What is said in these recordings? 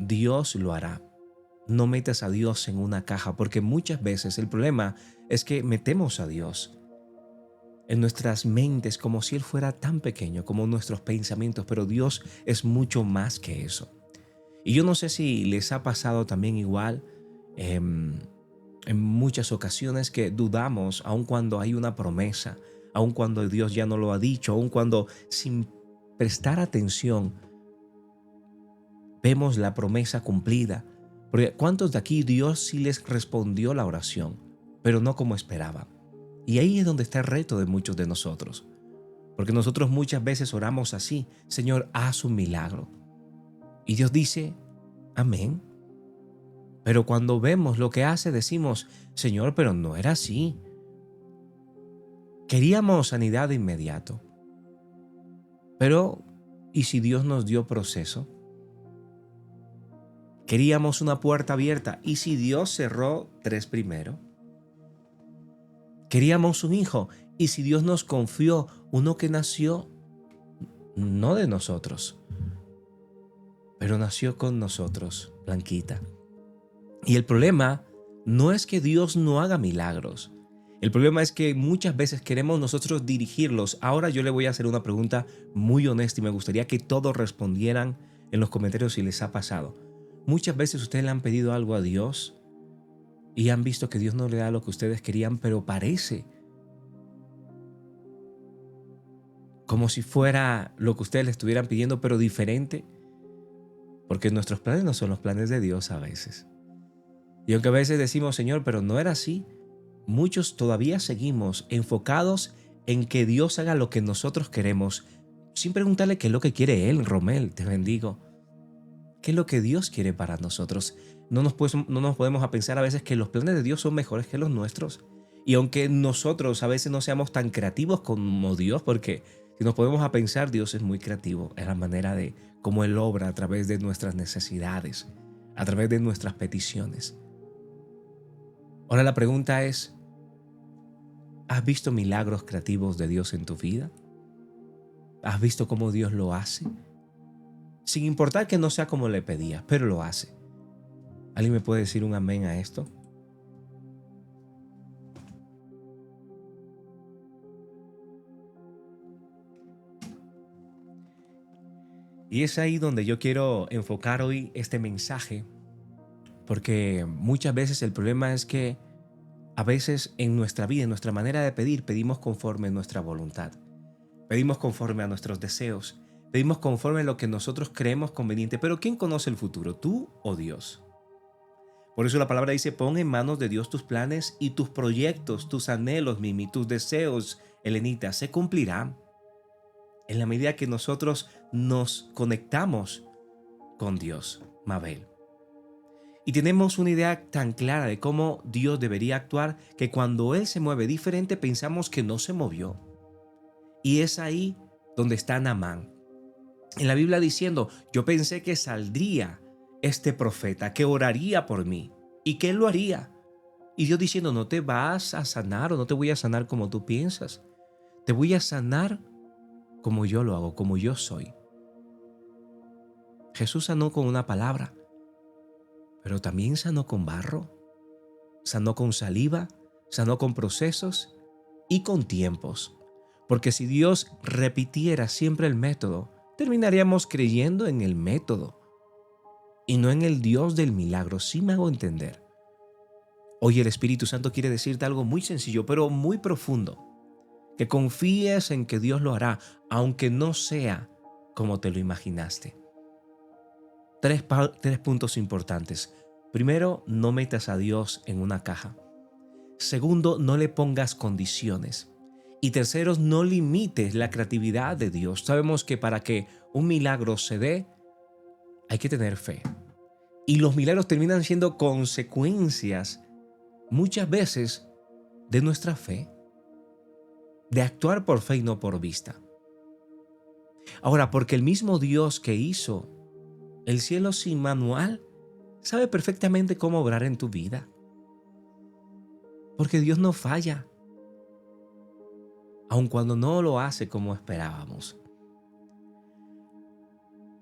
Dios lo hará. No metas a Dios en una caja, porque muchas veces el problema es que metemos a Dios en nuestras mentes como si Él fuera tan pequeño como nuestros pensamientos, pero Dios es mucho más que eso. Y yo no sé si les ha pasado también igual em, en muchas ocasiones que dudamos, aun cuando hay una promesa, aun cuando Dios ya no lo ha dicho, aun cuando sin prestar atención vemos la promesa cumplida. Porque ¿cuántos de aquí Dios sí les respondió la oración, pero no como esperaba? Y ahí es donde está el reto de muchos de nosotros. Porque nosotros muchas veces oramos así: Señor, haz un milagro. Y Dios dice, amén. Pero cuando vemos lo que hace, decimos, Señor, pero no era así. Queríamos sanidad de inmediato. Pero, ¿y si Dios nos dio proceso? Queríamos una puerta abierta. ¿Y si Dios cerró 3 primero? Queríamos un hijo. ¿Y si Dios nos confió uno que nació no de nosotros, pero nació con nosotros, Blanquita? Y el problema no es que Dios no haga milagros. El problema es que muchas veces queremos nosotros dirigirlos. Ahora yo le voy a hacer una pregunta muy honesta y me gustaría que todos respondieran en los comentarios si les ha pasado. Muchas veces ustedes le han pedido algo a Dios y han visto que Dios no le da lo que ustedes querían, pero parece como si fuera lo que ustedes le estuvieran pidiendo, pero diferente, porque nuestros planes no son los planes de Dios a veces. Y aunque a veces decimos, Señor, pero no era así, muchos todavía seguimos enfocados en que Dios haga lo que nosotros queremos, sin preguntarle qué es lo que quiere Él. Romel, te bendigo. ¿Qué es lo que Dios quiere para nosotros? No nos podemos a pensar a veces que los planes de Dios son mejores que los nuestros. Y aunque nosotros a veces no seamos tan creativos como Dios, porque si nos podemos a pensar, Dios es muy creativo en la manera de cómo Él obra a través de nuestras necesidades, a través de nuestras peticiones. Ahora la pregunta es, ¿has visto milagros creativos de Dios en tu vida? ¿Has visto cómo Dios lo hace? Sin importar que no sea como le pedías, pero lo hace. ¿Alguien me puede decir un amén a esto? Y es ahí donde yo quiero enfocar hoy este mensaje, porque muchas veces el problema es que a veces en nuestra vida, en nuestra manera de pedir, pedimos conforme a nuestra voluntad. Pedimos conforme a nuestros deseos. Pedimos conforme a lo que nosotros creemos conveniente. Pero ¿quién conoce el futuro? ¿Tú o Dios? Por eso la palabra dice, pon en manos de Dios tus planes y tus proyectos, tus anhelos, Mimi, tus deseos, Elenita, se cumplirán en la medida que nosotros nos conectamos con Dios, Mabel. Y tenemos una idea tan clara de cómo Dios debería actuar que cuando Él se mueve diferente pensamos que no se movió. Y es ahí donde está Naamán. En la Biblia diciendo, yo pensé que saldría este profeta, que oraría por mí y que Él lo haría. Y Dios diciendo, no te vas a sanar o no te voy a sanar como tú piensas. Te voy a sanar como yo lo hago, como yo soy. Jesús sanó con una palabra, pero también sanó con barro, sanó con saliva, sanó con procesos y con tiempos. Porque si Dios repitiera siempre el método, terminaríamos creyendo en el método y no en el Dios del milagro. Sí me hago entender. Hoy el Espíritu Santo quiere decirte algo muy sencillo, pero muy profundo. Que confíes en que Dios lo hará, aunque no sea como te lo imaginaste. Tres puntos importantes. Primero, no metas a Dios en una caja. Segundo, no le pongas condiciones. Y tercero, no limites la creatividad de Dios. Sabemos que para que un milagro se dé, hay que tener fe. Y los milagros terminan siendo consecuencias, muchas veces, de nuestra fe, de actuar por fe y no por vista. Ahora, porque el mismo Dios que hizo el cielo sin manual, sabe perfectamente cómo obrar en tu vida. Porque Dios no falla, aun cuando no lo hace como esperábamos.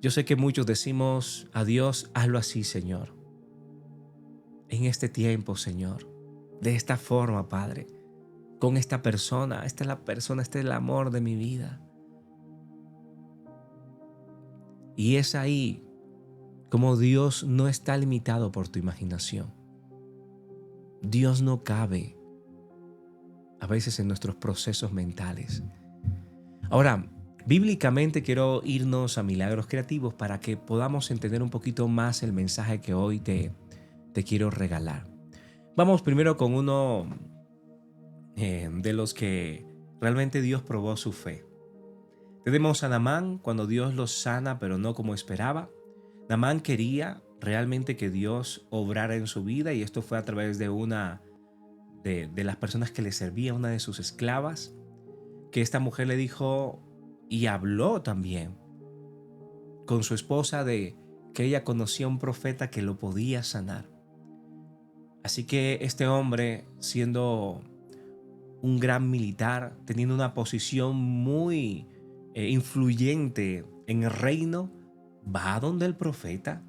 Yo sé que muchos decimos a Dios, hazlo así, Señor. En este tiempo, Señor. De esta forma, Padre. Con esta persona. Esta es la persona, este es el amor de mi vida. Y es ahí como Dios no está limitado por tu imaginación. Dios no cabe a veces en nuestros procesos mentales. Ahora, bíblicamente quiero irnos a milagros creativos para que podamos entender un poquito más el mensaje que hoy te quiero regalar. Vamos primero con uno de los que realmente Dios probó su fe. Tenemos a Naamán cuando Dios lo sana, pero no como esperaba. Naamán quería realmente que Dios obrara en su vida y esto fue a través de una de las personas que le servía, una de sus esclavas, que esta mujer le dijo y habló también con su esposa de que ella conocía un profeta que lo podía sanar. Así que este hombre, siendo un gran militar, teniendo una posición muy influyente en el reino, va donde el profeta.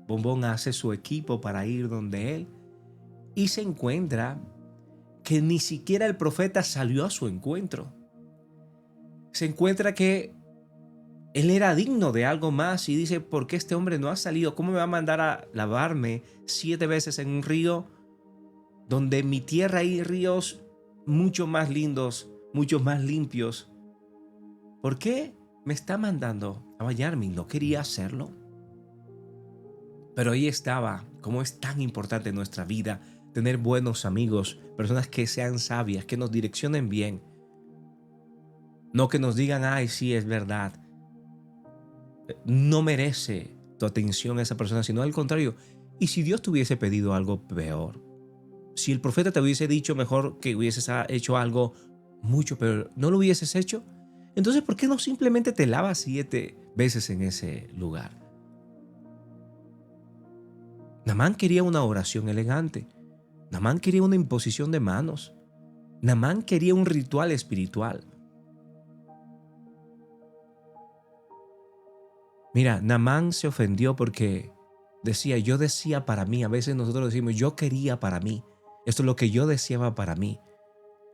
Bombón hace su equipo para ir donde él y se encuentra que ni siquiera el profeta salió a su encuentro. Se encuentra que él era digno de algo más y dice, ¿por qué este hombre no ha salido? ¿Cómo me va a mandar a lavarme 7 veces en un río donde en mi tierra hay ríos mucho más lindos, mucho más limpios? ¿Por qué me está mandando a bañarme? ¿No quería hacerlo? Pero ahí estaba, como es tan importante en nuestra vida tener buenos amigos, personas que sean sabias, que nos direccionen bien. No que nos digan, ay, sí, es verdad. No merece tu atención esa persona, sino al contrario. ¿Y si Dios te hubiese pedido algo peor? Si el profeta te hubiese dicho mejor que hubieses hecho algo mucho peor, ¿no lo hubieses hecho? Entonces, ¿por qué no simplemente te lavas 7 veces en ese lugar? Naamán quería una oración elegante. Naamán quería una imposición de manos. Naamán quería un ritual espiritual. Mira, Naamán se ofendió porque decía, yo decía para mí. A veces nosotros decimos, yo quería para mí. Esto es lo que yo deseaba para mí.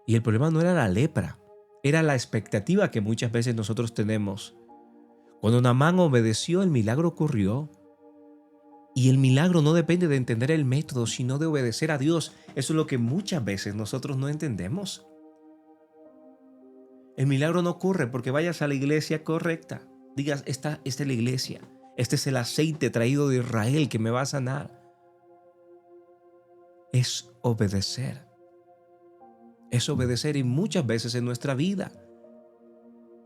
Y el problema no era la lepra, era la expectativa que muchas veces nosotros tenemos. Cuando Naamán obedeció, el milagro ocurrió. Y el milagro no depende de entender el método, sino de obedecer a Dios. Eso es lo que muchas veces nosotros no entendemos. El milagro no ocurre porque vayas a la iglesia correcta. Digas, esta es la iglesia. Este es el aceite traído de Israel que me va a sanar. Es obedecer. Es obedecer y muchas veces en nuestra vida.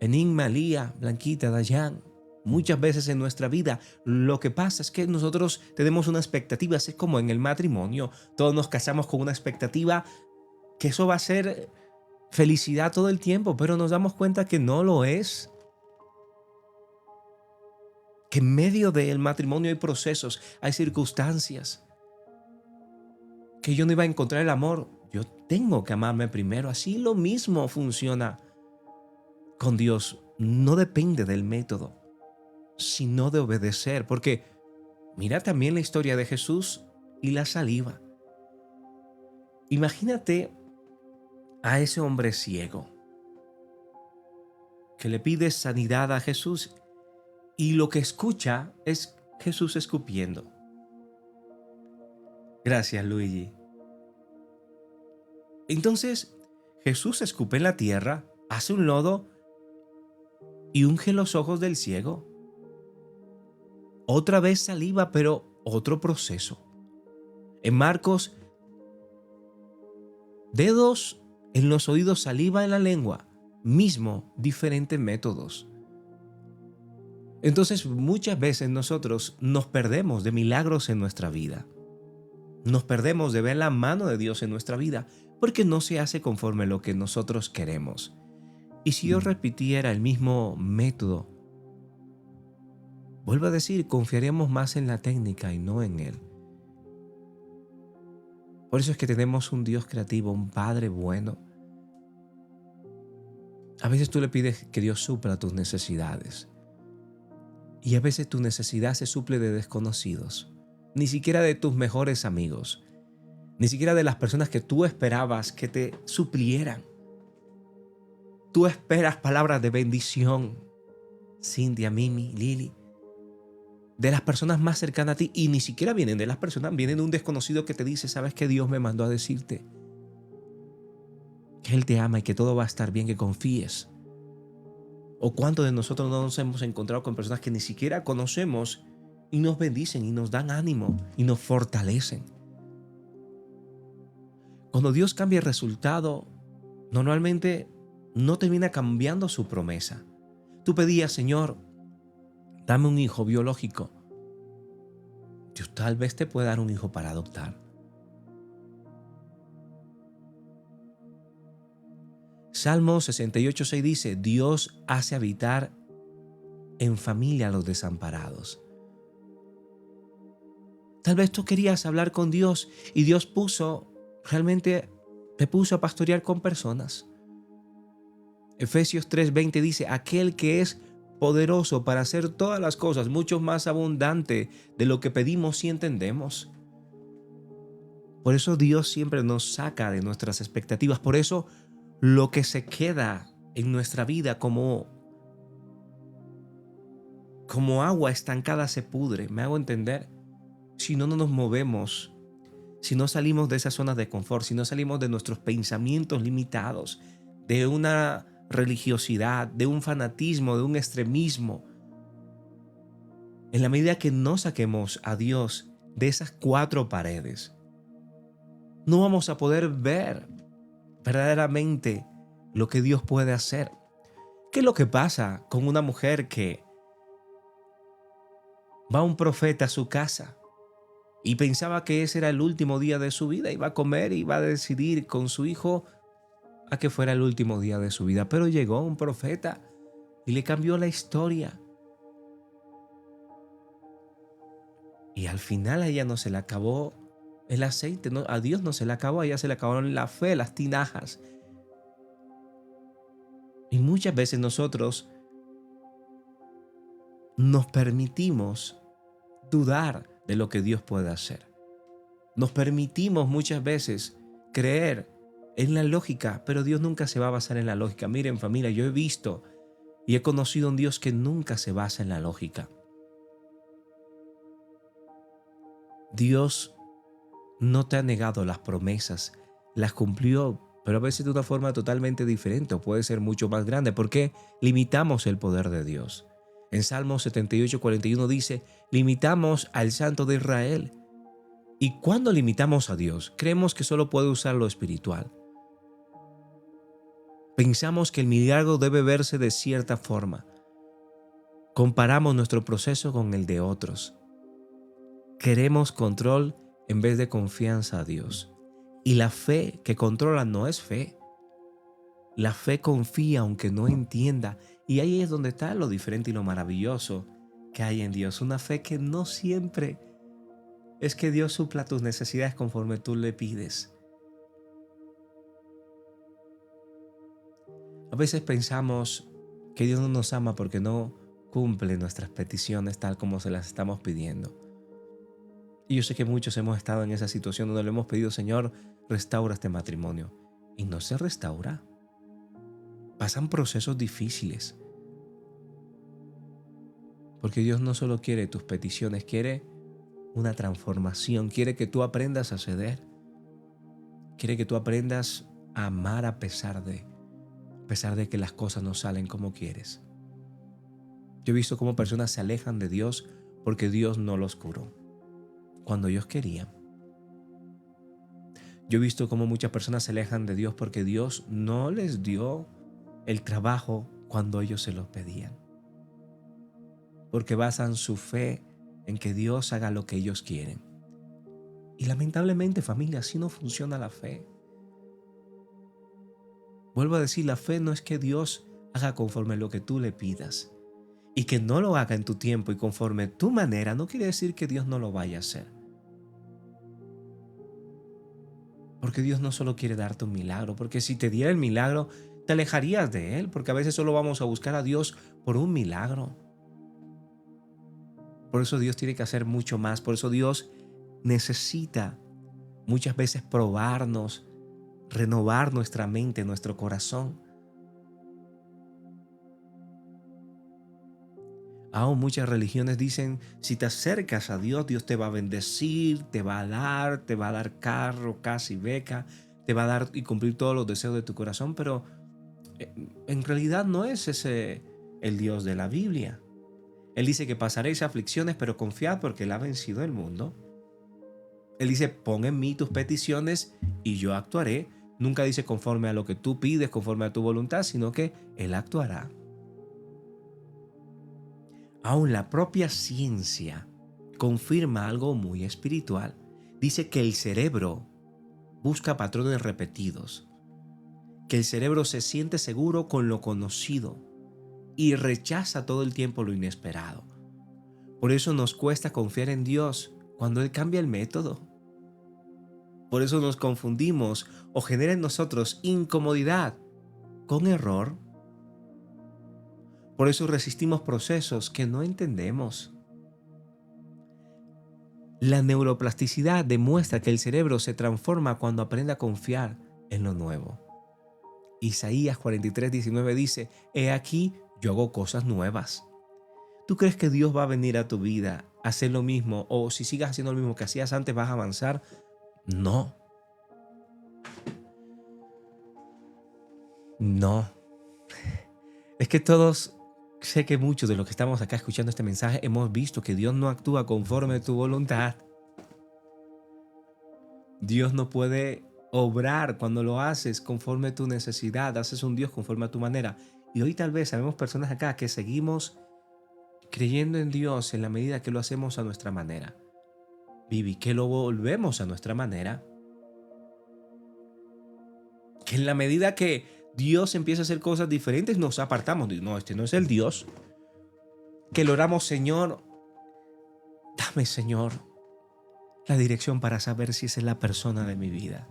Enigma, Lía, Blanquita, Dayan. Muchas veces en nuestra vida lo que pasa es que nosotros tenemos una expectativa, es como en el matrimonio, todos nos casamos con una expectativa que eso va a ser felicidad todo el tiempo, pero nos damos cuenta que no lo es. Que en medio del matrimonio hay procesos, hay circunstancias, que yo no iba a encontrar el amor. Yo tengo que amarme primero, así lo mismo funciona con Dios. No depende del método, sino de obedecer, porque mira también la historia de Jesús y la saliva. Imagínate a ese hombre ciego que le pide sanidad a Jesús y lo que escucha es Jesús escupiendo. Gracias, Luigi. Entonces Jesús escupe en la tierra, hace un lodo y unge los ojos del ciego. Otra vez saliva, pero otro proceso. En Marcos, dedos en los oídos, saliva en la lengua. Mismo, diferentes métodos. Entonces, muchas veces nosotros nos perdemos de milagros en nuestra vida. Nos perdemos de ver la mano de Dios en nuestra vida porque no se hace conforme lo que nosotros queremos. Y si yo repitiera el mismo método, vuelvo a decir, confiaríamos más en la técnica y no en Él. Por eso es que tenemos un Dios creativo, un Padre bueno. A veces tú le pides que Dios supla tus necesidades. Y a veces tu necesidad se suple de desconocidos, ni siquiera de tus mejores amigos, ni siquiera de las personas que tú esperabas que te suplieran. Tú esperas palabras de bendición, Cintia, Mimi, Lili, de las personas más cercanas a ti, y ni siquiera vienen de las personas, vienen de un desconocido que te dice: sabes que Dios me mandó a decirte que Él te ama y que todo va a estar bien, que confíes. ¿O cuántos de nosotros no nos hemos encontrado con personas que ni siquiera conocemos y nos bendicen y nos dan ánimo y nos fortalecen? Cuando Dios cambia el resultado, normalmente no termina cambiando su promesa. Tú pedías: Señor, dame un hijo biológico. Dios tal vez te pueda dar un hijo para adoptar. Salmo 68:6 dice: Dios hace habitar en familia a los desamparados. Tal vez tú querías hablar con Dios y Dios realmente te puso a pastorear con personas. Efesios 3:20 dice: aquel que es poderoso para hacer todas las cosas mucho más abundante de lo que pedimos y entendemos. Por eso Dios siempre nos saca de nuestras expectativas. Por eso lo que se queda en nuestra vida como agua estancada se pudre. ¿Me hago entender? Si no nos movemos, si no salimos de esas zonas de confort, si no salimos de nuestros pensamientos limitados, de una religiosidad, de un fanatismo, de un extremismo, en la medida que no saquemos a Dios de esas cuatro paredes, no vamos a poder ver verdaderamente lo que Dios puede hacer. ¿Qué es lo que pasa con una mujer que va un profeta a su casa y pensaba que ese era el último día de su vida? Iba a comer y iba a decidir con su hijo a que fuera el último día de su vida. Pero llegó un profeta y le cambió la historia. Y al final a ella no se le acabó el aceite, no, a Dios no se le acabó, a ella se le acabaron la fe, las tinajas. Y muchas veces nosotros nos permitimos dudar de lo que Dios puede hacer. Nos permitimos muchas veces creer en la lógica, pero Dios nunca se va a basar en la lógica. Miren, familia, yo he visto y he conocido a un Dios que nunca se basa en la lógica. Dios no te ha negado las promesas, las cumplió, pero a veces de una forma totalmente diferente, o puede ser mucho más grande, porque limitamos el poder de Dios. En Salmo 78:41 dice: limitamos al Santo de Israel. Y cuando limitamos a Dios, creemos que solo puede usar lo espiritual. Pensamos que el milagro debe verse de cierta forma. Comparamos nuestro proceso con el de otros. Queremos control en vez de confianza a Dios. Y la fe que controla no es fe. La fe confía aunque no entienda. Y ahí es donde está lo diferente y lo maravilloso que hay en Dios. Una fe que no siempre es que Dios supla tus necesidades conforme tú le pides. A veces pensamos que Dios no nos ama porque no cumple nuestras peticiones tal como se las estamos pidiendo. Y yo sé que muchos hemos estado en esa situación donde le hemos pedido: Señor, restaura este matrimonio. Y no se restaura. Pasan procesos difíciles. Porque Dios no solo quiere tus peticiones, quiere una transformación. Quiere que tú aprendas a ceder. Quiere que tú aprendas a amar a pesar de que las cosas no salen como quieres. Yo he visto cómo personas se alejan de Dios porque Dios no los curó cuando ellos querían. Yo he visto cómo muchas personas se alejan de Dios porque Dios no les dio el trabajo cuando ellos se lo pedían. Porque basan su fe en que Dios haga lo que ellos quieren. Y lamentablemente, familia, así no funciona la fe. Vuelvo a decir, la fe no es que Dios haga conforme lo que tú le pidas. Y que no lo haga en tu tiempo y conforme tu manera, no quiere decir que Dios no lo vaya a hacer. Porque Dios no solo quiere darte un milagro, porque si te diera el milagro, te alejarías de Él, porque a veces solo vamos a buscar a Dios por un milagro. Por eso Dios tiene que hacer mucho más. Por eso Dios necesita muchas veces probarnos, renovar nuestra mente, nuestro corazón. Aún muchas religiones dicen, si te acercas a Dios, Dios te va a bendecir, te va a dar carro, casa y beca, te va a dar y cumplir todos los deseos de tu corazón, pero en realidad no es ese el Dios de la Biblia. Él dice que pasaréis aflicciones, pero confiad porque Él ha vencido el mundo. Él dice, pon en mí tus peticiones y yo actuaré. Nunca dice conforme a lo que tú pides, conforme a tu voluntad, sino que Él actuará. Aún la propia ciencia confirma algo muy espiritual. Dice que el cerebro busca patrones repetidos, que el cerebro se siente seguro con lo conocido y rechaza todo el tiempo lo inesperado. Por eso nos cuesta confiar en Dios cuando Él cambia el método. Por eso nos confundimos o genera en nosotros incomodidad con error. Por eso resistimos procesos que no entendemos. La neuroplasticidad demuestra que el cerebro se transforma cuando aprende a confiar en lo nuevo. Isaías 43:19 dice, he aquí, yo hago cosas nuevas. ¿Tú crees que Dios va a venir a tu vida a hacer lo mismo? O si sigas haciendo lo mismo que hacías antes, ¿vas a avanzar? No, no. Es que todos, sé que muchos de los que estamos acá escuchando este mensaje hemos visto que Dios no actúa conforme a tu voluntad. Dios no puede obrar cuando lo haces conforme a tu necesidad, haces un Dios conforme a tu manera. Y hoy tal vez sabemos personas acá que seguimos creyendo en Dios en la medida que lo hacemos a nuestra manera. Vivi, que lo volvemos a nuestra manera. Que en la medida que Dios empieza a hacer cosas diferentes, nos apartamos. No, este no es el Dios. Que lo oramos, Señor, dame, Señor, la dirección para saber si esa es la persona de mi vida.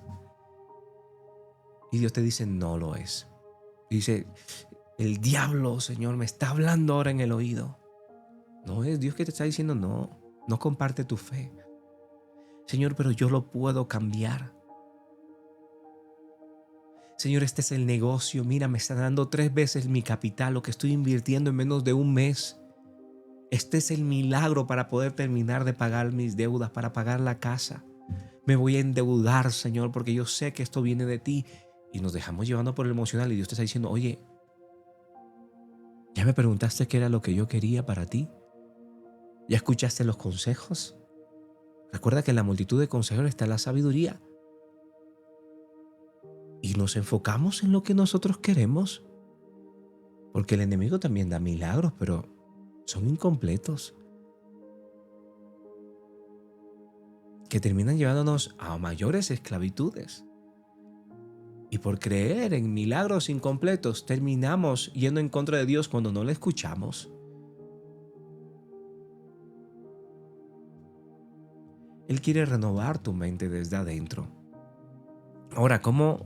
Y Dios te dice, no lo es. Dice, el diablo, Señor, me está hablando ahora en el oído. No es Dios que te está diciendo, no, no comparte tu fe. Señor, pero yo lo puedo cambiar. Señor, este es el negocio. Mira, me está dando 3 veces mi capital, lo que estoy invirtiendo en menos de un mes. Este es el milagro para poder terminar de pagar mis deudas, para pagar la casa. Me voy a endeudar, Señor, porque yo sé que esto viene de ti. Y nos dejamos llevando por el emocional y Dios te está diciendo, oye, ¿ya me preguntaste qué era lo que yo quería para ti? ¿Ya escuchaste los consejos? Recuerda que en la multitud de consejos está la sabiduría. Y nos enfocamos en lo que nosotros queremos. Porque el enemigo también da milagros, pero son incompletos. Que terminan llevándonos a mayores esclavitudes. Y por creer en milagros incompletos, terminamos yendo en contra de Dios cuando no le escuchamos. Él quiere renovar tu mente desde adentro. Ahora, ¿cómo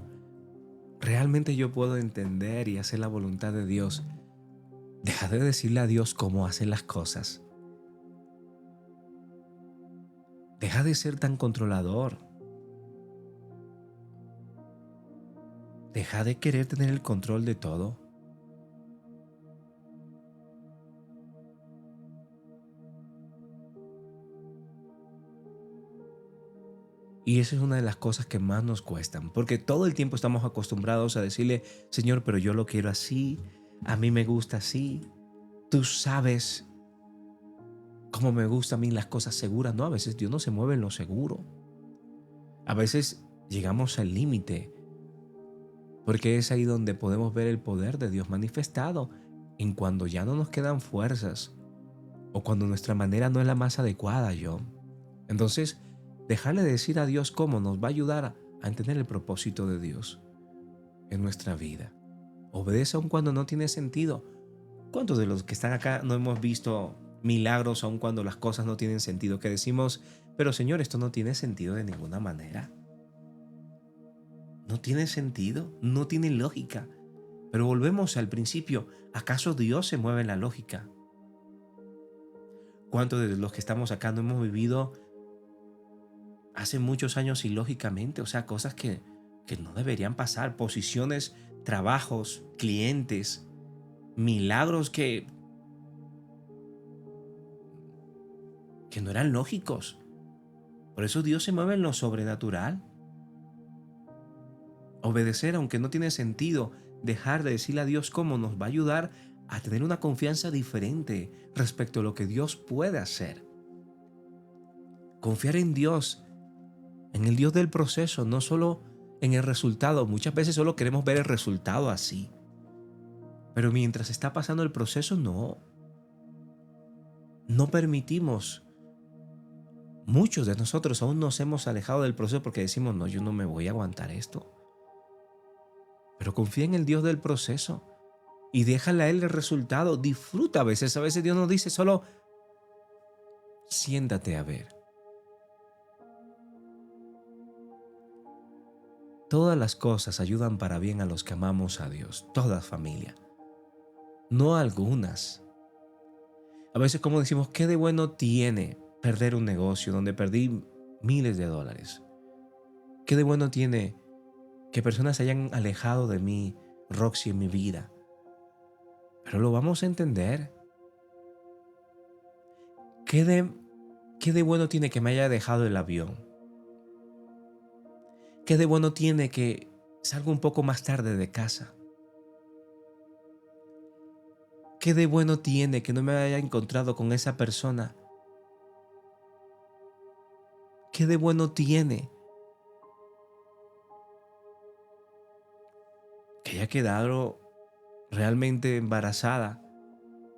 realmente yo puedo entender y hacer la voluntad de Dios? Deja de decirle a Dios cómo hacer las cosas. Deja de ser tan controlador. Deja de querer tener el control de todo. Y esa es una de las cosas que más nos cuestan, porque todo el tiempo estamos acostumbrados a decirle, Señor, pero yo lo quiero así, a mí me gusta así, tú sabes cómo me gustan a mí las cosas seguras. No, a veces Dios no se mueve en lo seguro. A veces llegamos al límite, porque es ahí donde podemos ver el poder de Dios manifestado, en cuando ya no nos quedan fuerzas, o cuando nuestra manera no es la más adecuada, yo. Entonces, dejarle decir a Dios cómo nos va a ayudar a entender el propósito de Dios en nuestra vida. Obedece aun cuando no tiene sentido. ¿Cuántos de los que están acá no hemos visto milagros aun cuando las cosas no tienen sentido? Que decimos, pero Señor, esto no tiene sentido de ninguna manera. No tiene sentido, no tiene lógica. Pero volvemos al principio. ¿Acaso Dios se mueve en la lógica? ¿Cuántos de los que estamos acá no hemos vivido hace muchos años ilógicamente? O sea, cosas que no deberían pasar, posiciones, trabajos, clientes, milagros que no eran lógicos. Por eso Dios se mueve en lo sobrenatural. Obedecer, aunque no tiene sentido, dejar de decirle a Dios cómo nos va a ayudar a tener una confianza diferente respecto a lo que Dios puede hacer. Confiar en Dios, en el Dios del proceso, no solo en el resultado. Muchas veces solo queremos ver el resultado así. Pero mientras está pasando el proceso, no permitimos. Muchos de nosotros aún nos hemos alejado del proceso porque decimos, no, yo no me voy a aguantar esto. Pero confía en el Dios del proceso y déjale a Él el resultado. Disfruta a veces Dios nos dice solo, siéntate a ver. Todas las cosas ayudan para bien a los que amamos a Dios, todas, familia, no algunas. A veces, como decimos, ¿qué de bueno tiene perder un negocio donde perdí miles de dólares? ¿Qué de bueno tiene que personas se hayan alejado de mí, Roxy, en mi vida? Pero lo vamos a entender. ¿Qué de bueno tiene que me haya dejado el avión? ¿Qué de bueno tiene que salga un poco más tarde de casa? ¿Qué de bueno tiene que no me haya encontrado con esa persona? ¿Qué de bueno tiene que haya quedado realmente embarazada?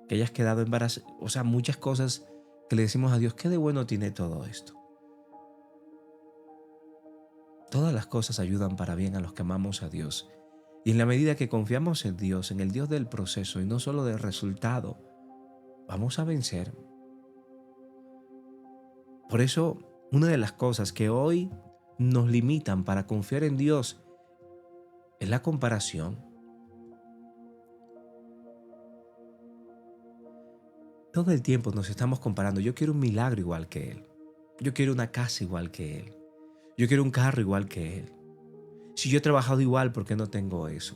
Que hayas quedado embarazada. O sea, muchas cosas que le decimos a Dios, ¿qué de bueno tiene todo esto? Todas las cosas ayudan para bien a los que amamos a Dios. Y en la medida que confiamos en Dios, en el Dios del proceso y no solo del resultado, vamos a vencer. Por eso, una de las cosas que hoy nos limitan para confiar en Dios es la comparación. Todo el tiempo nos estamos comparando. Yo quiero un milagro igual que Él. Yo quiero una casa igual que Él. Yo quiero un carro igual que Él. Si yo he trabajado igual, ¿por qué no tengo eso?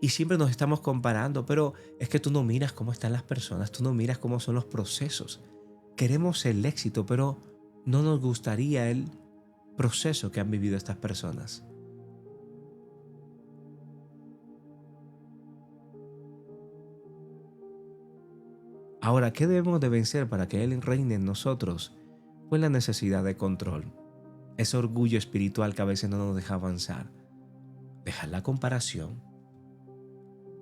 Y siempre nos estamos comparando, pero es que tú no miras cómo están las personas, tú no miras cómo son los procesos. Queremos el éxito, pero no nos gustaría el proceso que han vivido estas personas. Ahora, ¿qué debemos de vencer para que Él reine en nosotros? Pues la necesidad de control, ese orgullo espiritual que a veces no nos deja avanzar. Dejar la comparación.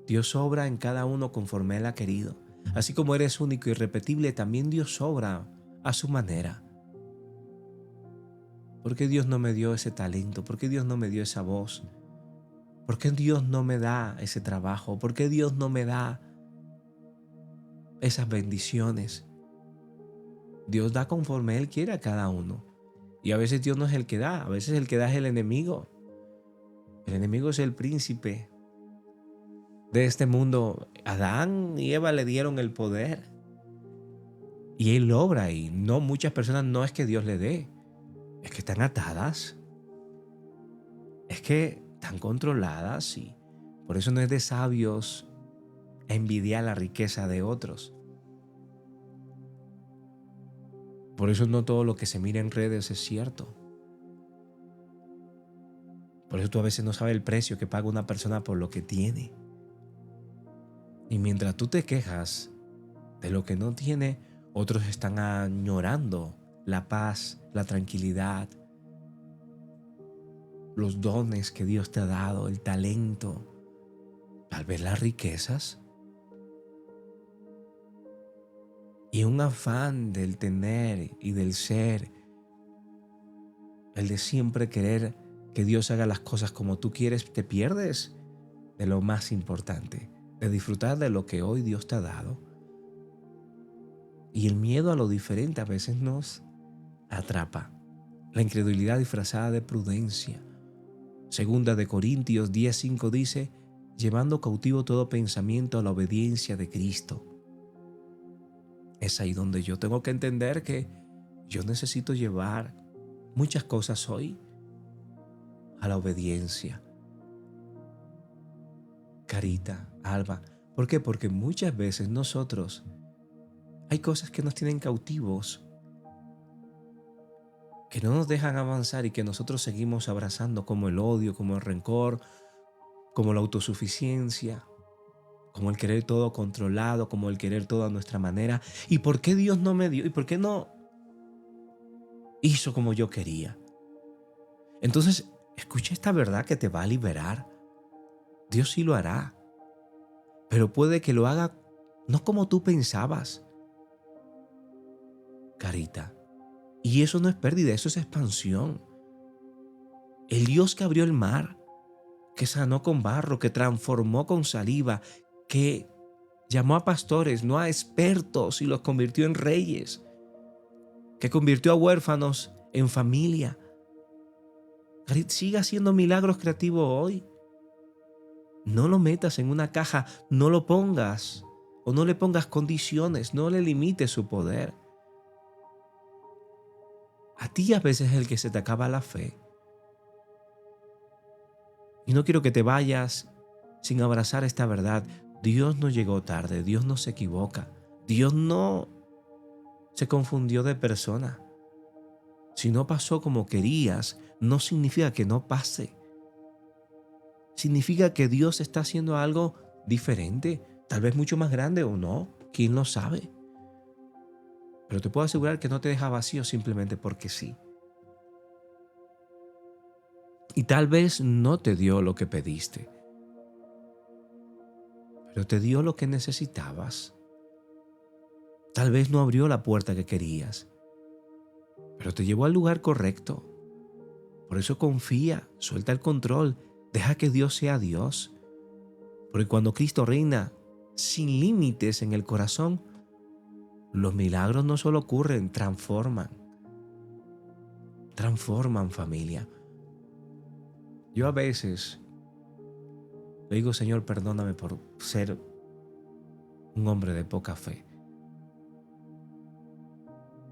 Dios obra en cada uno conforme Él ha querido. Así como eres único y irrepetible, también Dios obra a su manera. ¿Por qué Dios no me dio ese talento? ¿Por qué Dios no me dio esa voz? ¿Por qué Dios no me da ese trabajo? ¿Por qué Dios no me da esas bendiciones? Dios da conforme Él quiere a cada uno. Y a veces Dios no es el que da, a veces el que da es el enemigo. El enemigo es el príncipe de este mundo. Adán y Eva le dieron el poder. Y Él obra y no muchas personas no es que Dios le dé, es que están atadas. Es que están controladas y por eso no es de sabios envidiar la riqueza de otros. Por eso no todo lo que se mira en redes es cierto. Por eso tú a veces no sabes el precio que paga una persona por lo que tiene. Y mientras tú te quejas de lo que no tiene, otros están añorando la paz, la tranquilidad, los dones que Dios te ha dado, el talento, tal vez las riquezas. Y un afán del tener y del ser, el de siempre querer que Dios haga las cosas como tú quieres, te pierdes de lo más importante, de disfrutar de lo que hoy Dios te ha dado. Y el miedo a lo diferente a veces nos atrapa. La incredulidad disfrazada de prudencia. Segunda de Corintios 10:5 dice, llevando cautivo todo pensamiento a la obediencia de Cristo. Es ahí donde yo tengo que entender que yo necesito llevar muchas cosas hoy a la obediencia. Carita, Alba. ¿Por qué? Porque muchas veces nosotros hay cosas que nos tienen cautivos, que no nos dejan avanzar y que nosotros seguimos abrazando, como el odio, como el rencor, como la autosuficiencia, como el querer todo controlado, como el querer todo a nuestra manera. ¿Y por qué Dios no me dio? ¿Y por qué no hizo como yo quería? Entonces, escucha esta verdad que te va a liberar. Dios sí lo hará, pero puede que lo haga no como tú pensabas, Carita. Y eso no es pérdida, eso es expansión. El Dios que abrió el mar, que sanó con barro, que transformó con saliva, que llamó a pastores, no a expertos, y los convirtió en reyes, que convirtió a huérfanos en familia. Siga haciendo milagros creativos hoy. No lo metas en una caja, no lo pongas o no le pongas condiciones, no le limites su poder. A ti a veces es el que se te acaba la fe. Y no quiero que te vayas sin abrazar esta verdad. Dios no llegó tarde, Dios no se equivoca, Dios no se confundió de persona. Si no pasó como querías, no significa que no pase. Significa que Dios está haciendo algo diferente, tal vez mucho más grande o no, quién lo sabe. Pero te puedo asegurar que no te deja vacío simplemente porque sí. Y tal vez no te dio lo que pediste, pero te dio lo que necesitabas. Tal vez no abrió la puerta que querías, pero te llevó al lugar correcto. Por eso confía, suelta el control, deja que Dios sea Dios. Porque cuando Cristo reina sin límites en el corazón, los milagros no solo ocurren, transforman familia. Yo a veces le digo, Señor, perdóname por ser un hombre de poca fe.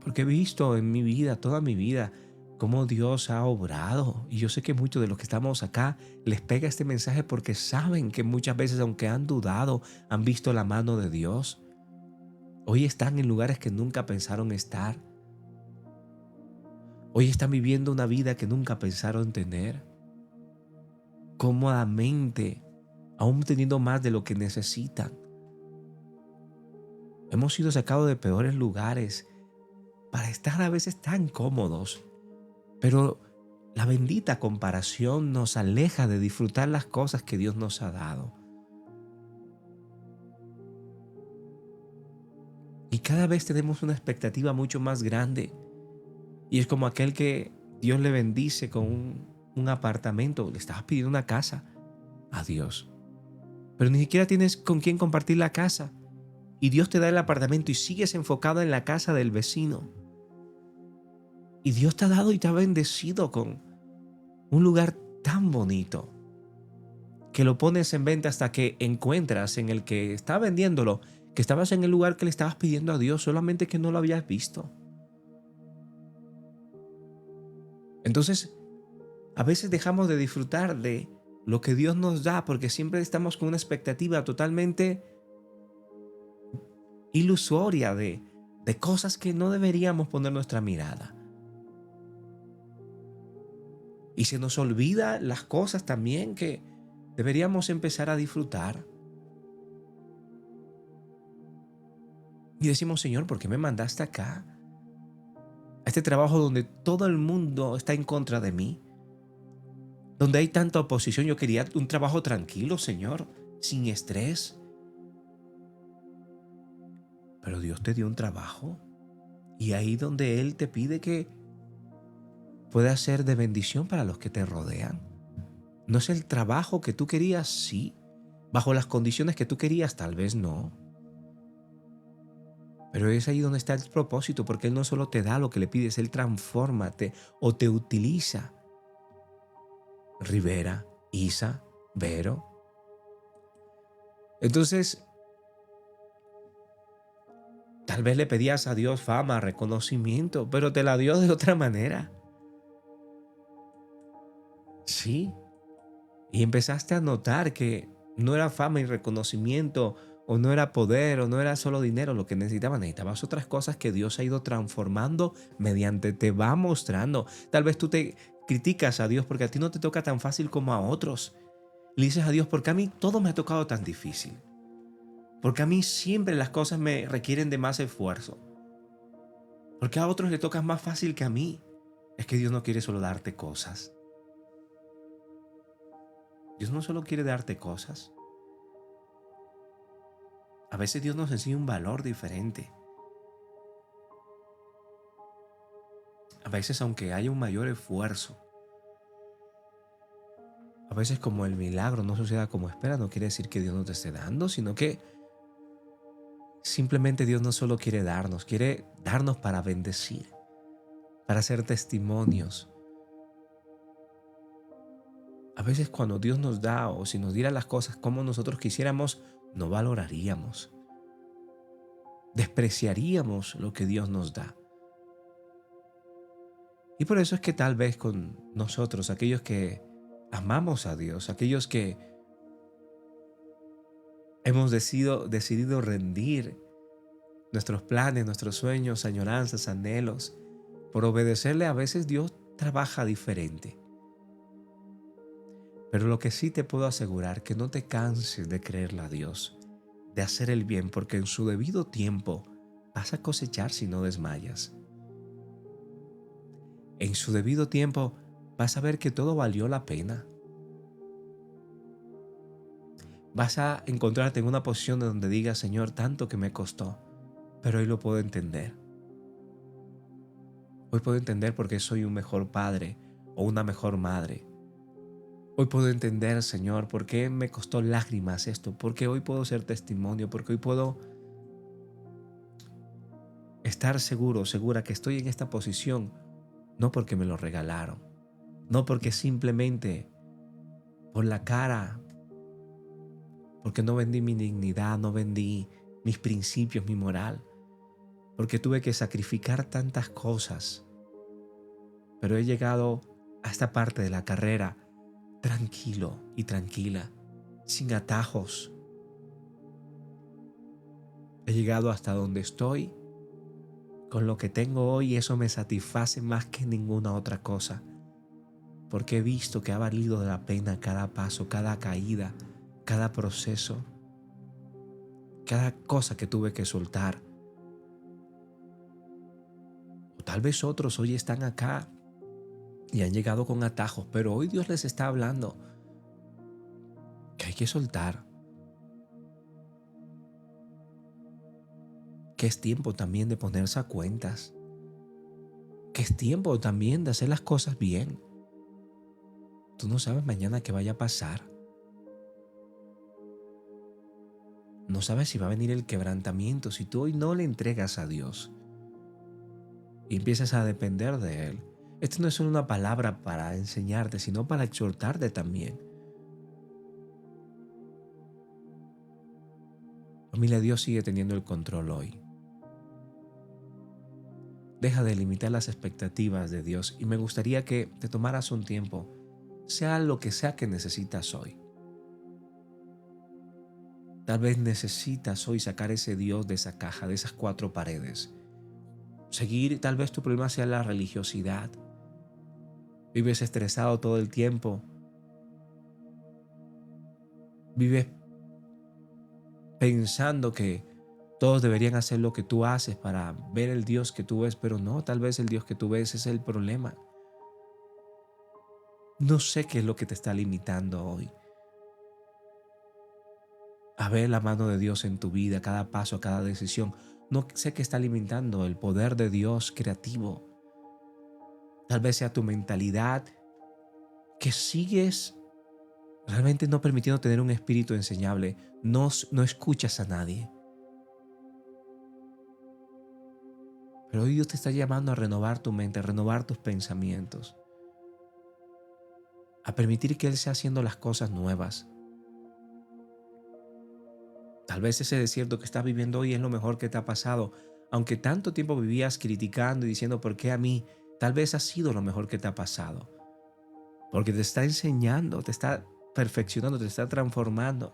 Porque he visto en mi vida, toda mi vida, cómo Dios ha obrado. Y yo sé que muchos de los que estamos acá les pega este mensaje porque saben que muchas veces, aunque han dudado, han visto la mano de Dios. Hoy están en lugares que nunca pensaron estar. Hoy están viviendo una vida que nunca pensaron tener. Cómodamente, aún teniendo más de lo que necesitan. Hemos sido sacados de peores lugares para estar a veces tan cómodos. Pero la bendita comparación nos aleja de disfrutar las cosas que Dios nos ha dado. Y cada vez tenemos una expectativa mucho más grande. Y es como aquel que Dios le bendice con un apartamento. Le estabas pidiendo una casa a Dios, pero ni siquiera tienes con quién compartir la casa. Y Dios te da el apartamento y sigues enfocado en la casa del vecino. Y Dios te ha dado y te ha bendecido con un lugar tan bonito que lo pones en venta hasta que encuentras en el que está vendiéndolo que estabas en el lugar que le estabas pidiendo a Dios, solamente que no lo habías visto. Entonces, a veces dejamos de disfrutar de lo que Dios nos da porque siempre estamos con una expectativa totalmente ilusoria de cosas que no deberíamos poner nuestra mirada. Y se nos olvida las cosas también que deberíamos empezar a disfrutar. Y decimos, Señor, ¿por qué me mandaste acá? A este trabajo donde todo el mundo está en contra de mí. Donde hay tanta oposición. Yo quería un trabajo tranquilo, Señor, sin estrés. Pero Dios te dio un trabajo. Y ahí donde Él te pide que puedas ser de bendición para los que te rodean. ¿No es el trabajo que tú querías? Sí. ¿Bajo las condiciones que tú querías? Tal vez no. Pero es ahí donde está el propósito, porque Él no solo te da lo que le pides, Él transforma o te utiliza. Rivera, Isa, Vero. Entonces, Tal vez le pedías a Dios fama, reconocimiento, pero te la dio de otra manera. Sí. Y empezaste a notar que no era fama y reconocimiento, o no era poder, o no era solo dinero lo que necesitabas. Necesitabas otras cosas que Dios ha ido transformando mediante te va mostrando. Tal vez tú te criticas a Dios porque a ti no te toca tan fácil como a otros. Le dices a Dios, porque a mí todo me ha tocado tan difícil. Porque a mí siempre las cosas me requieren de más esfuerzo. Porque a otros le toca más fácil que a mí. Es que Dios no quiere solo darte cosas. Dios no solo quiere darte cosas. A veces Dios nos enseña un valor diferente. A veces, aunque haya un mayor esfuerzo, a veces como el milagro no suceda como espera, no quiere decir que Dios no te esté dando, sino que simplemente Dios no solo quiere darnos para bendecir, para hacer testimonios. A veces cuando Dios nos da o si nos diera las cosas como nosotros quisiéramos, no valoraríamos, despreciaríamos lo que Dios nos da. Y por eso es que tal vez con nosotros, aquellos que amamos a Dios, aquellos que hemos decidido rendir nuestros planes, nuestros sueños, añoranzas, anhelos, por obedecerle, a veces Dios trabaja diferente. Pero lo que sí te puedo asegurar, que no te canses de creerle a Dios, de hacer el bien, porque en su debido tiempo vas a cosechar si no desmayas. En su debido tiempo vas a ver que todo valió la pena. Vas a encontrarte en una posición donde digas, Señor, tanto que me costó, pero hoy lo puedo entender. Hoy puedo entender por qué soy un mejor padre o una mejor madre. Hoy puedo entender, Señor, por qué me costó lágrimas esto, porque hoy puedo ser testimonio, porque hoy puedo estar seguro, segura que estoy en esta posición, no porque me lo regalaron, no porque simplemente por la cara, porque no vendí mi dignidad, no vendí mis principios, mi moral, porque tuve que sacrificar tantas cosas, pero he llegado a esta parte de la carrera tranquilo y tranquila, sin atajos. He llegado hasta donde estoy, con lo que tengo hoy, y eso me satisface más que ninguna otra cosa, porque he visto que ha valido la pena cada paso, cada caída, cada proceso, cada cosa que tuve que soltar. O tal vez otros hoy están acá y han llegado con atajos, pero hoy Dios les está hablando que hay que soltar, que es tiempo también de ponerse a cuentas, que es tiempo también de hacer las cosas bien. Tú no sabes mañana qué vaya a pasar. No sabes si va a venir el quebrantamiento si tú hoy no le entregas a Dios y empiezas a depender de Él. Esto no es solo una palabra para enseñarte, sino para exhortarte también. Familia, Dios sigue teniendo el control hoy. Deja de limitar las expectativas de Dios y me gustaría que te tomaras un tiempo, sea lo que sea que necesitas hoy. Tal vez necesitas hoy sacar ese Dios de esa caja, de esas cuatro paredes. Seguir, tal vez tu problema sea la religiosidad. Vives estresado todo el tiempo. Vives pensando que todos deberían hacer lo que tú haces para ver el Dios que tú ves, pero no, tal vez el Dios que tú ves es el problema. No sé qué es lo que te está limitando hoy a ver la mano de Dios en tu vida, cada paso, cada decisión. No sé qué está limitando el poder de Dios creativo. Tal vez sea tu mentalidad, que sigues realmente no permitiendo tener un espíritu enseñable. No escuchas a nadie. Pero hoy Dios te está llamando a renovar tu mente, a renovar tus pensamientos, a permitir que Él sea haciendo las cosas nuevas. Tal vez ese desierto que estás viviendo hoy es lo mejor que te ha pasado. aunque tanto tiempo vivías criticando y diciendo por qué a mí, tal vez ha sido lo mejor que te ha pasado. Porque te está enseñando, te está perfeccionando, te está transformando,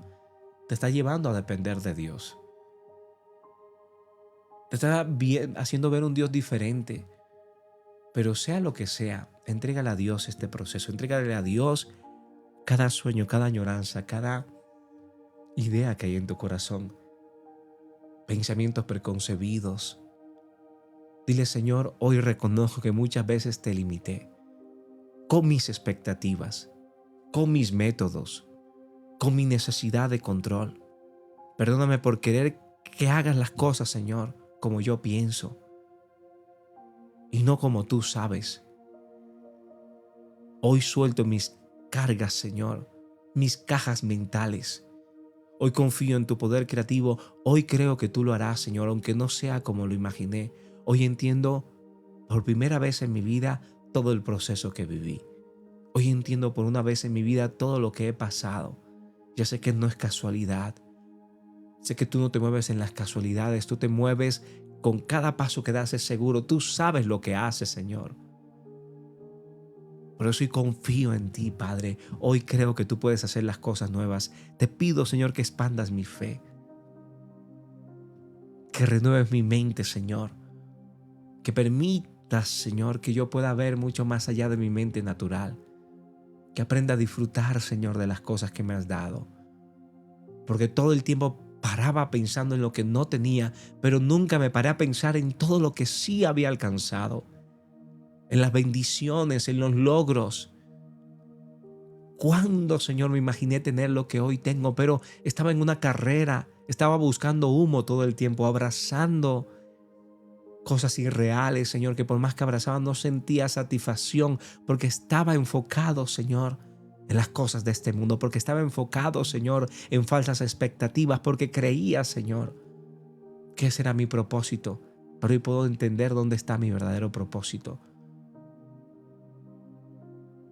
te está llevando a depender de Dios. Te está haciendo ver un Dios diferente. Pero sea lo que sea, entrégale a Dios este proceso, entrégale a Dios cada sueño, cada añoranza, cada idea que hay en tu corazón, pensamientos preconcebidos. Dile, Señor, hoy reconozco que muchas veces te limité con mis expectativas, con mis métodos, con mi necesidad de control. Perdóname por querer que hagas las cosas, Señor, como yo pienso y no como tú sabes. Hoy suelto mis cargas, Señor, mis cajas mentales. Hoy confío en tu poder creativo. Hoy creo que tú lo harás, Señor, aunque no sea como lo imaginé. Hoy entiendo por primera vez en mi vida todo el proceso que viví. Hoy entiendo por una vez en mi vida todo lo que he pasado. Ya sé que no es casualidad. Sé que tú no te mueves en las casualidades. Tú te mueves con cada paso que das, es seguro. Tú sabes lo que haces, Señor. Por eso hoy confío en ti, Padre. Hoy creo que tú puedes hacer las cosas nuevas. Te pido, Señor, que expandas mi fe, que renueves mi mente, Señor, que permitas, Señor, que yo pueda ver mucho más allá de mi mente natural, que aprenda a disfrutar, Señor, de las cosas que me has dado, porque todo el tiempo paraba pensando en lo que no tenía, pero nunca me paré a pensar en todo lo que sí había alcanzado, en las bendiciones, en los logros. ¿Cuándo, Señor, me imaginé tener lo que hoy tengo? Pero estaba en una carrera, estaba buscando humo todo el tiempo, abrazando cosas irreales, Señor, que por más que abrazaba no sentía satisfacción, porque estaba enfocado, Señor, en las cosas de este mundo, porque estaba enfocado, Señor, en falsas expectativas, porque creía, Señor, que ese era mi propósito. Pero hoy puedo entender dónde está mi verdadero propósito.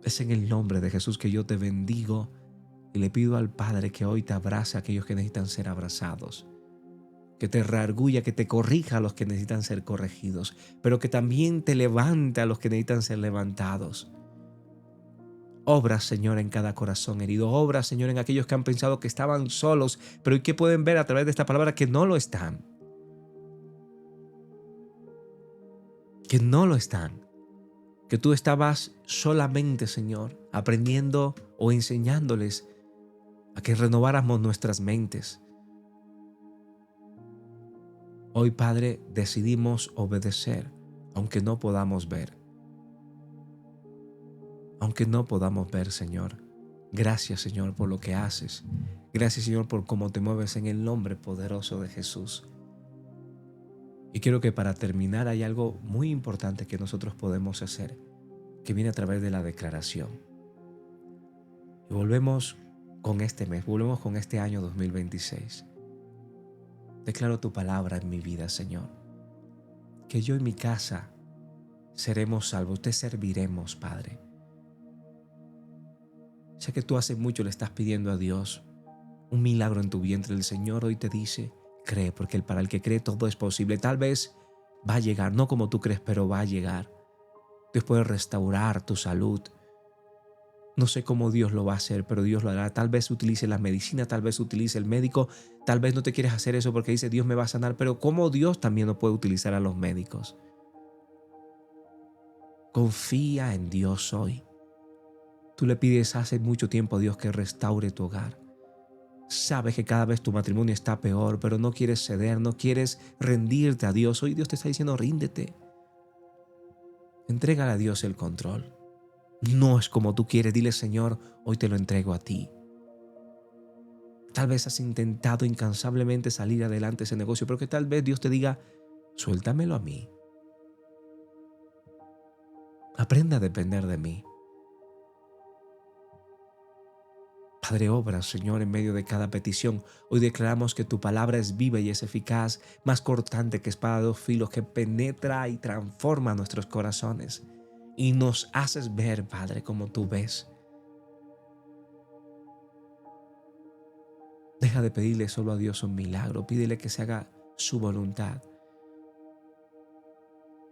Es en el nombre de Jesús que yo te bendigo y le pido al Padre que hoy te abrace a aquellos que necesitan ser abrazados, que te reargulla, que te corrija a los que necesitan ser corregidos, pero que también te levante a los que necesitan ser levantados. Obra, Señor, en cada corazón herido. Obra, Señor, en aquellos que han pensado que estaban solos, pero hoy que pueden ver a través de esta palabra que no lo están. Que no lo están. Que tú estabas solamente, Señor, aprendiendo o enseñándoles a que renováramos nuestras mentes. Hoy, Padre, decidimos obedecer, aunque no podamos ver. Aunque no podamos ver, Señor. Gracias, Señor, por lo que haces. Gracias, Señor, por cómo te mueves en el nombre poderoso de Jesús. Y quiero que para terminar hay algo muy importante que nosotros podemos hacer, que viene a través de la declaración. Y volvemos con este mes, volvemos con este año 2026. Declaro tu palabra en mi vida, Señor. Que yo y mi casa seremos salvos, te serviremos, Padre. Sé que tú hace mucho le estás pidiendo a Dios un milagro en tu vientre. El Señor hoy te dice, cree, porque para el que cree todo es posible. Tal vez va a llegar, no como tú crees, pero va a llegar. Dios puede restaurar tu salud. No sé cómo Dios lo va a hacer, pero Dios lo hará. Tal vez utilice la medicina, tal vez utilice el médico, tal vez no te quieres hacer eso porque dice Dios me va a sanar, pero cómo Dios también no puede utilizar a los médicos. Confía en Dios hoy. Tú le pides hace mucho tiempo a Dios que restaure tu hogar. Sabes que cada vez tu matrimonio está peor, pero no quieres ceder, no quieres rendirte a Dios. Hoy Dios te está diciendo, ríndete. Entrégale a Dios el control. No es como tú quieres. Dile, Señor, hoy te lo entrego a ti. Tal vez has intentado incansablemente salir adelante de ese negocio, pero que tal vez Dios te diga, suéltamelo a mí. Aprenda a depender de mí. Padre, obra, Señor, en medio de cada petición. Hoy declaramos que tu palabra es viva y es eficaz, más cortante que espada de dos filos, que penetra y transforma nuestros corazones. Y nos haces ver, Padre, como tú ves. Deja de pedirle solo a Dios un milagro, pídele que se haga su voluntad.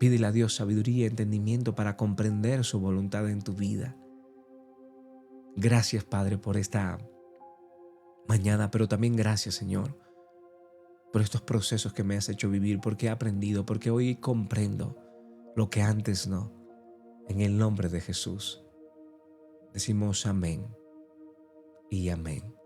Pídele a Dios sabiduría y entendimiento para comprender su voluntad en tu vida. Gracias, Padre, por esta mañana, pero también gracias, Señor, por estos procesos que me has hecho vivir, porque he aprendido, porque hoy comprendo lo que antes no. En el nombre de Jesús decimos amén y amén.